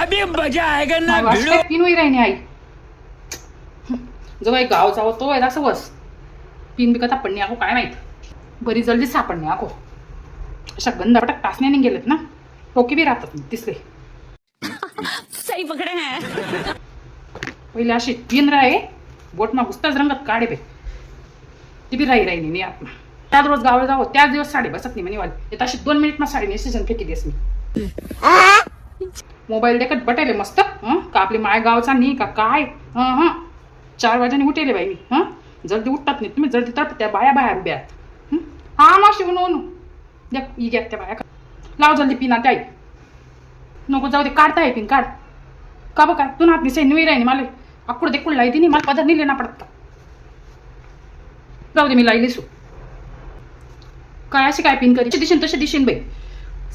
अभी मजा आएगा ना पिन वही राहिनी आई जो गाव जावं तो आहे असं बस पिन बिकत आपण आको काय माहित बरी जल्दी सापडणे आको अशा गंधापटाक टाचण्याने गेलेत ना टोके बी राहतात तिसरे सही पकडे हैं पहिले अशी पिन राहे बोटमा घुसताच रंगात काढे बे ती बी राही नाही आत्मा त्याच रोज गावाला जावं त्याच दिवस साडी बसत नाही म्हणे वाली येत अशी 2 मिनिट साडी नेसेशन फेकी देस मी मोबाईल देखत बटायले मस्त का आपली माय गावचा नाही का काय 4 वाजताने उठेले बाई मी जल्दी उठतात नाही तुम्ही जल्दी तर त्या बाया बाहेर उभ्या आहेत हा मावशी ऊन द्या ही घ्या त्या बाया लाव जल्दी पिना त्या नको जाऊ दे काढता आहे पिन काढ का बघ काय तू नात निसाई निवी राही मला अक्कुड देखून लाईती नाही मला पदर नाही ना पडत का जाऊ दे मी लाईली सू काय अशी काय पिन करी दिशीन तशी दिशीन बाई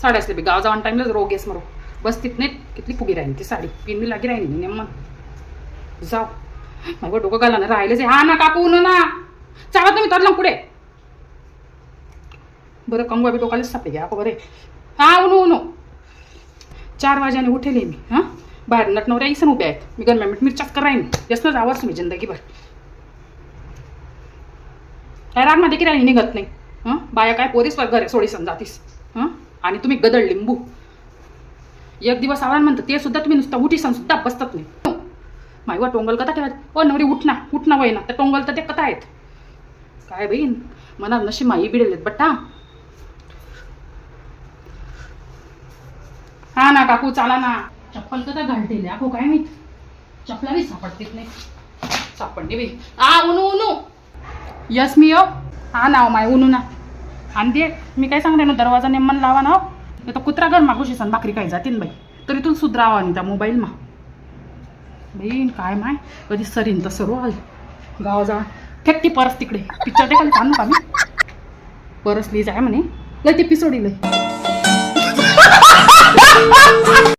साडी असले बाई गाव जाऊन टाइमलाच रोग येस मरो बस तिथ नाही कितली फुगी राहीन ती साडी पिन मी लागी राहीन नेम जाऊ मग डोकं घाला ना राहिलेच हा ना काकू ना चालत ना मी तरला पुढे बरं कंगवा बी डोकालाच सापडे घ्या बरे हा उनो 4 वाजताने उठेले मी बाहेर नटनवऱ्या इसन उभ्या आहेत मी गरम्या मिरच्याच कराय मी यासनच आवाज मी जिंदगीभर काय रागमध्ये की राही निघत नाही बाया काय पोरीस वर घरे सोडीसन जातीस आणि तुम्ही गदळ लिंबू एक दिवस आव्हान म्हणतं ते सुद्धा तुम्ही नुसतं उठीसन सुद्धा बसतात नाही मायवा टोंगल कथा ठेवायचं नवरी उठना वय ना त्या टोंगल तर ते कथा आहेत काय बहीण मनात नशी माई बिडेलेत बट्टा हा ना काकू चाला ना चप्पल तर घालतेले आखो काय माहित चपला बी सापडतेत नाही सापडणे बी उनू यस मी यो हा नाव माय उनू ना आणि दे मी काय सांगते ना दरवाजा नेमन लावा ना तर कुत्रा घर मागू शिसन भाकरी काय जातील बाई तरी तुला सुधरावा आणि त्या मोबाईल मा बहीण काय माय कधी सरीन तर सरू गावा जा फेकती परस तिकडे पिक्चर ते खाली आणू का मी परस ली जाय म्हणे लय ती पिसोडी लय